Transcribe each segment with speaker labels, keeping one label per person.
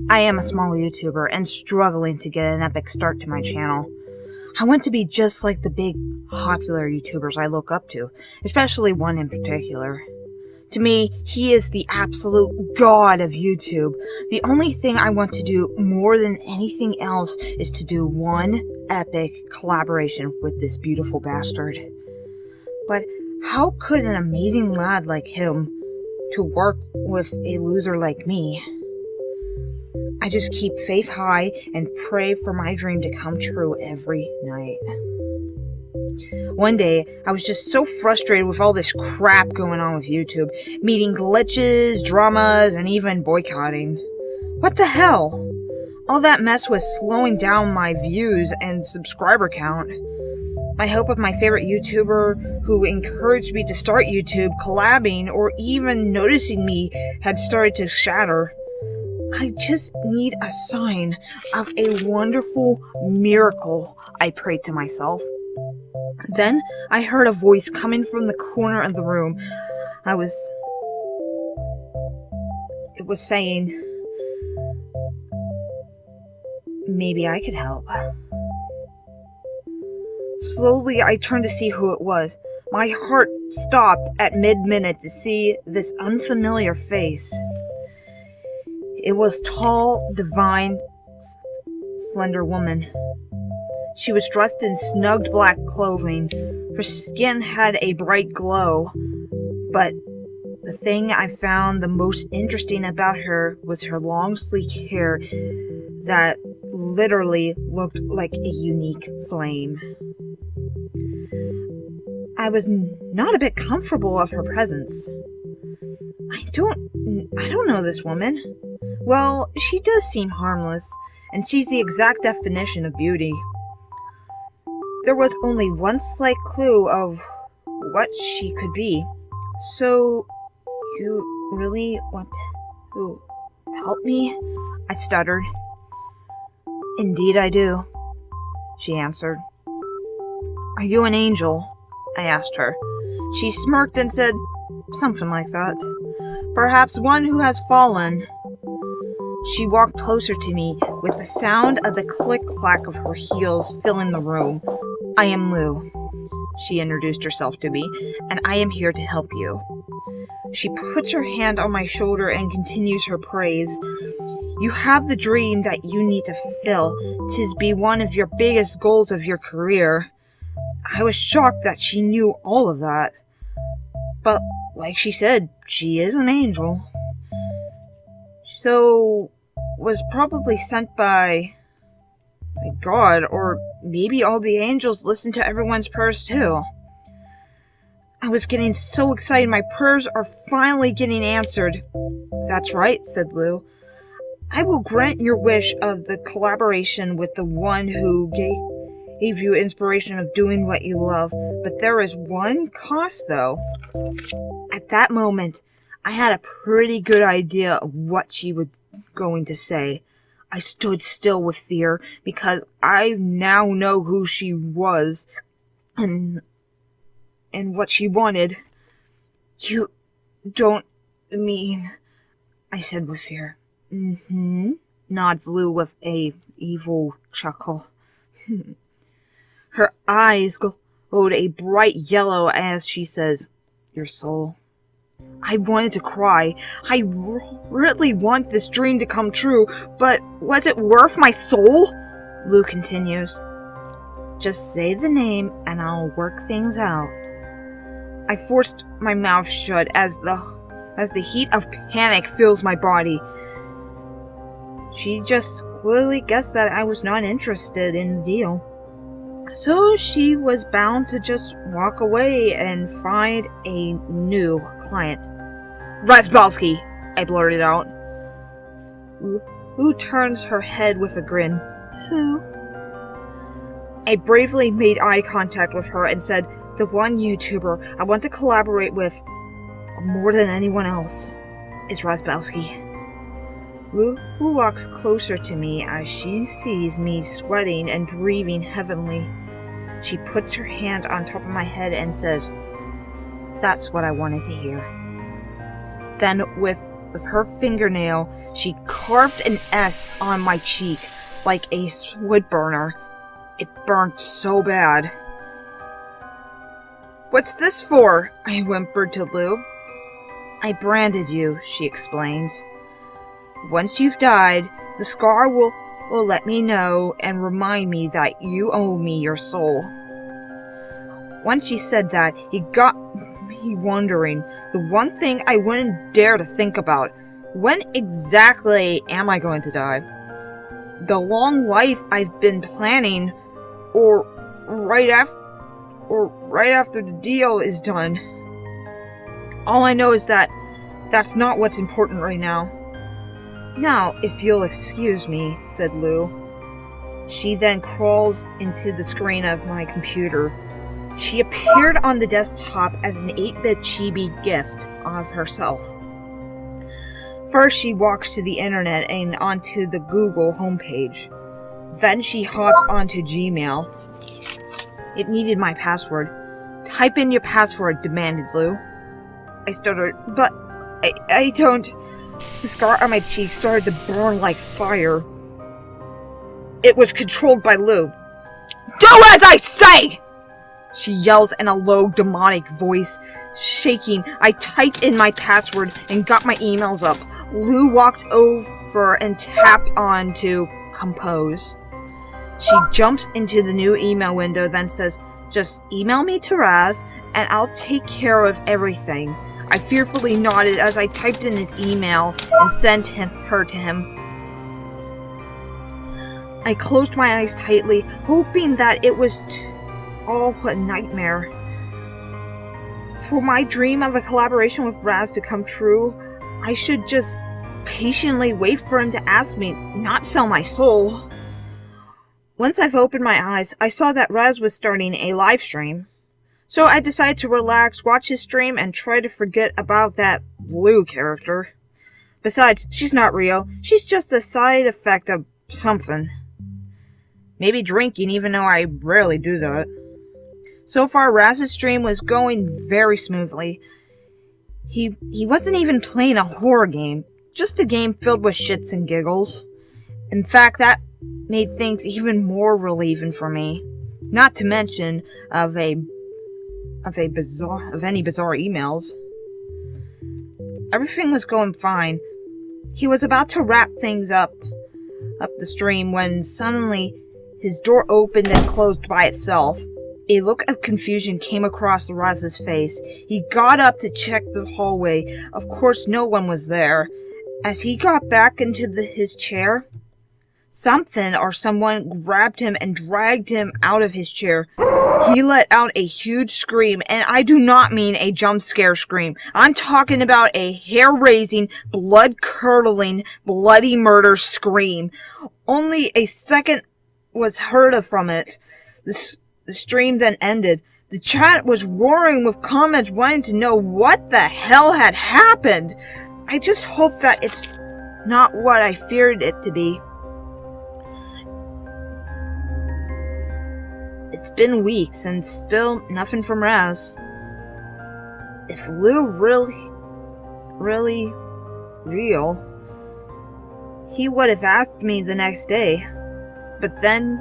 Speaker 1: I am a small YouTuber and struggling to get an epic start to my channel. I want to be just like the big, popular YouTubers I look up to, especially one in particular. To me, he is the absolute god of YouTube. The only thing I want to do more than anything else is to do one epic collaboration with this beautiful bastard. But how could an amazing lad like him to work with a loser like me? I just keep faith high and pray for my dream to come true every night. One day, I was just so frustrated with all this crap going on with YouTube, meeting glitches, dramas, and even boycotting. What the hell? All that mess was slowing down my views and subscriber count. My hope of my favorite YouTuber who encouraged me to start YouTube, collabing, or even noticing me had started to shatter. I just need a sign of a wonderful miracle, I prayed to myself. Then I heard a voice coming from the corner of the room. It was saying, maybe I could help. Slowly, I turned to see who it was. My heart stopped at mid-minute to see this unfamiliar face. It was tall, divine, slender woman. She was dressed in snugged black clothing. Her skin had a bright glow, but the thing I found the most interesting about her was her long, sleek hair that literally looked like a unique flame. I was not a bit comfortable of her presence. I don't know this woman. Well, she does seem harmless, and she's the exact definition of beauty. There was only one slight clue of what she could be. So, you really want to help me? I stuttered. Indeed I do, she answered. Are you an angel? I asked her. She smirked and said, something like that. Perhaps one who has fallen. She walked closer to me, with the sound of the click-clack of her heels filling the room. I am Lu, she introduced herself to me, and I am here to help you. She puts her hand on my shoulder and continues her praise. You have the dream that you need to fulfill. 'Tis be one of your biggest goals of your career. I was shocked that she knew all of that. But, like she said, she is an angel. So, was probably sent by God, or maybe all the angels listen to everyone's prayers too. I was getting so excited, my prayers are finally getting answered. That's right, said Lu. I will grant your wish of the collaboration with the one who gave you inspiration of doing what you love, but there is one cost though. At that moment, I had a pretty good idea of what she was going to say. I stood still with fear because I now know who she was and what she wanted. You don't mean, I said with fear. Mm-hmm, nods Lu with a evil chuckle. Her eyes glowed a bright yellow as she says, your soul. I wanted to cry. I really want this dream to come true, but was it worth my soul? Lu continues. Just say the name and I'll work things out. I forced my mouth shut as the heat of panic fills my body. She just clearly guessed that I was not interested in the deal. So she was bound to just walk away and find a new client. Razzbowski, I blurted out. Lu turns her head with a grin. Who? I bravely made eye contact with her and said, the one YouTuber I want to collaborate with more than anyone else is Razzbowski. Lu walks closer to me as she sees me sweating and breathing heavily. She puts her hand on top of my head and says, that's what I wanted to hear. Then, with with her fingernail, she carved an S on my cheek like a wood burner. It burned so bad. "What's this for?" I whimpered to Lu. "I branded you," she explains. "Once you've died, the scar will let me know and remind me that you owe me your soul." Once she said that, he got me wondering. The one thing I wouldn't dare to think about. When exactly am I going to die? The long life I've been planning, or right after the deal is done? All I know is that that's not what's important right now. "Now, if you'll excuse me," said Lu. She then crawls into the screen of my computer. She appeared on the desktop as an 8-bit chibi gift of herself. First, she walks to the internet and onto the Google homepage. Then she hops onto Gmail. It needed my password. "Type in your password," demanded Lu. I stuttered, "But I don't..." The scar on my cheek started to burn like fire. It was controlled by Lu. "Do as I say!" she yells in a low, demonic voice. Shaking, I typed in my password and got my emails up. Lu walked over and tapped on to compose. She jumps into the new email window, then says, "Just email me to Raz, and I'll take care of everything." I fearfully nodded as I typed in his email and sent her to him. I closed my eyes tightly, hoping that it was all a nightmare. For my dream of a collaboration with Raz to come true, I should just patiently wait for him to ask me, not sell my soul. Once I've opened my eyes, I saw that Raz was starting a live stream. So I decided to relax, watch his stream, and try to forget about that Lu character. Besides, she's not real. She's just a side effect of something. Maybe drinking, even though I rarely do that. So far, Raz's stream was going very smoothly. He wasn't even playing a horror game, just a game filled with shits and giggles. In fact, that made things even more relieving for me. Not to mention of any bizarre emails. Everything was going fine. He was about to wrap things up the stream when suddenly his door opened and closed by itself. A look of confusion came across Raz's face. He got up to check the hallway. Of course, no one was there. As he got back into his chair, something or someone grabbed him and dragged him out of his chair. He let out a huge scream, and I do not mean a jump scare scream. I'm talking about a hair-raising, blood-curdling, bloody murder scream. Only a second was heard from it. The stream then ended. The chat was roaring with comments wanting to know what the hell had happened. I just hope that it's not what I feared it to be. It's been weeks and still nothing from Raz. If Lu really real, he would have asked me the next day. But then,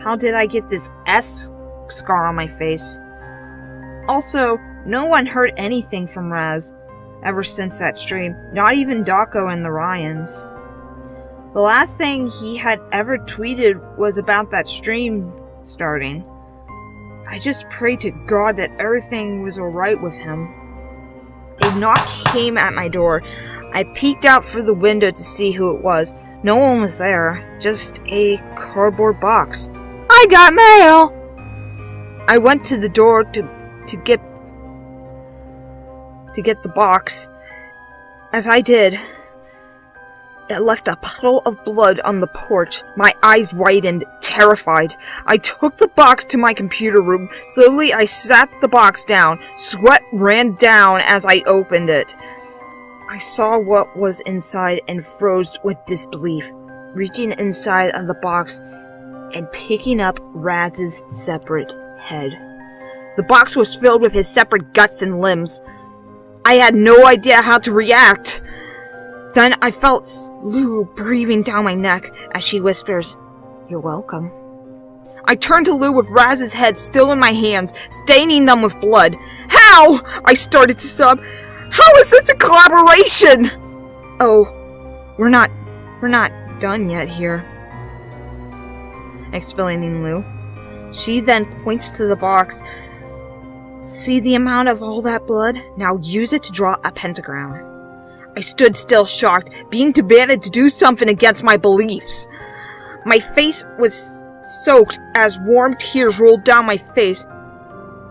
Speaker 1: how did I get this S scar on my face? Also, no one heard anything from Raz ever since that stream, not even Daco and the Ryans. The last thing he had ever tweeted was about that stream starting. I just prayed to God that everything was alright with him. A knock came at my door. I peeked out through the window to see who it was. No one was there, just a cardboard box. I got mail! I went to the door to get the box. As I did, it left a puddle of blood on the porch. My eyes widened, terrified. I took the box to my computer room. Slowly, I sat the box down. Sweat ran down as I opened it. I saw what was inside and froze with disbelief, reaching inside of the box and picking up Raz's separate head. The box was filled with his separate guts and limbs. I had no idea how to react. Then I felt Lu breathing down my neck as she whispers, "You're welcome." I turned to Lu with Raz's head still in my hands, staining them with blood. "How?" I started to sob. "How is this a collaboration?" "Oh, we're not done yet here," explaining Lu. She then points to the box. "See the amount of all that blood? Now use it to draw a pentagram." I stood still, shocked, being demanded to do something against my beliefs. My face was soaked as warm tears rolled down my face.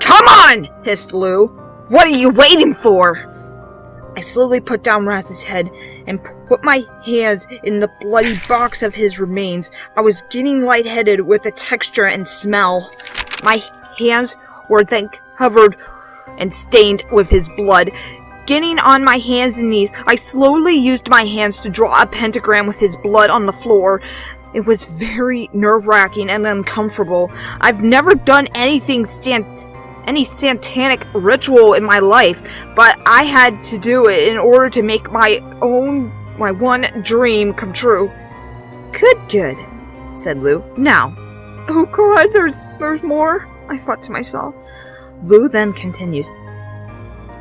Speaker 1: "Come on!" hissed Lu. "What are you waiting for?" I slowly put down Raz's head and put my hands in the bloody box of his remains. I was getting lightheaded with the texture and smell. My hands were then covered and stained with his blood. Getting on my hands and knees, I slowly used my hands to draw a pentagram with his blood on the floor. It was very nerve-wracking and uncomfortable. I've never done any satanic ritual in my life, but I had to do it in order to make my one dream come true. Good, said Lu. "Now." "Oh God, there's more," I thought to myself. Lu then continues.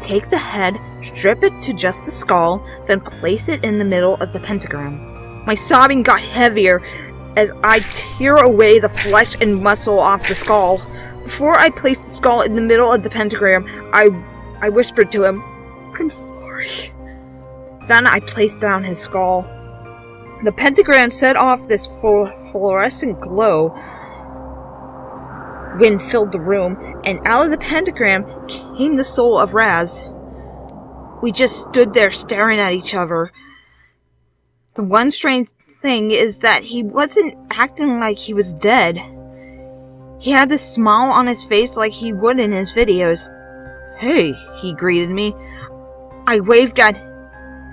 Speaker 1: "Take the head, strip it to just the skull, then place it in the middle of the pentagram." My sobbing got heavier as I tear away the flesh and muscle off the skull. Before I placed the skull in the middle of the pentagram, I whispered to him, "I'm sorry." Then I placed down his skull. The pentagram set off this fluorescent glow. Wind filled the room, and out of the pentagram came the soul of Raz. We just stood there staring at each other. The one strange thing is that he wasn't acting like he was dead. He had this smile on his face like he would in his videos. "Hey," he greeted me. I waved at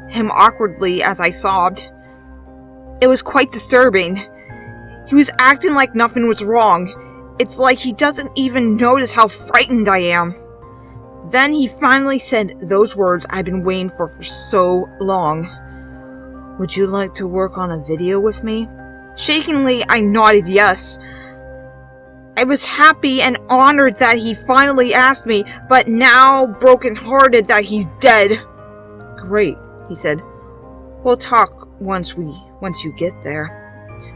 Speaker 1: him awkwardly as I sobbed. It was quite disturbing. He was acting like nothing was wrong. It's like he doesn't even notice how frightened I am. Then he finally said those words I've been waiting for so long. "Would you like to work on a video with me?" Shakingly, I nodded yes. I was happy and honored that he finally asked me, but now broken-hearted that he's dead. "Great," he said. "We'll talk once you get there."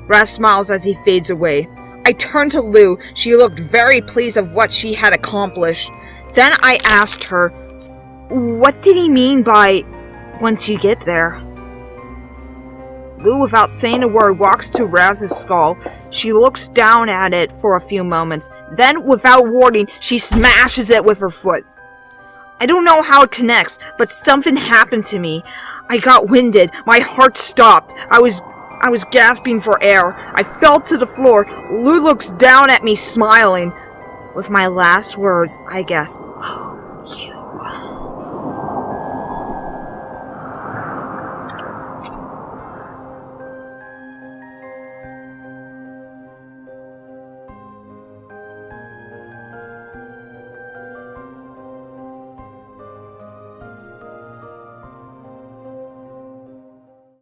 Speaker 1: Raz smiles as he fades away. I turned to Lu. She looked very pleased of what she had accomplished. Then I asked her, "What did he mean by, once you get there?" Lu, without saying a word, walks to Raz's skull. She looks down at it for a few moments. Then, without warning, she smashes it with her foot. I don't know how it connects, but something happened to me. I got winded. My heart stopped. I was gasping for air. I fell to the floor. Lu looks down at me, smiling. With my last words, I gasped, "Oh."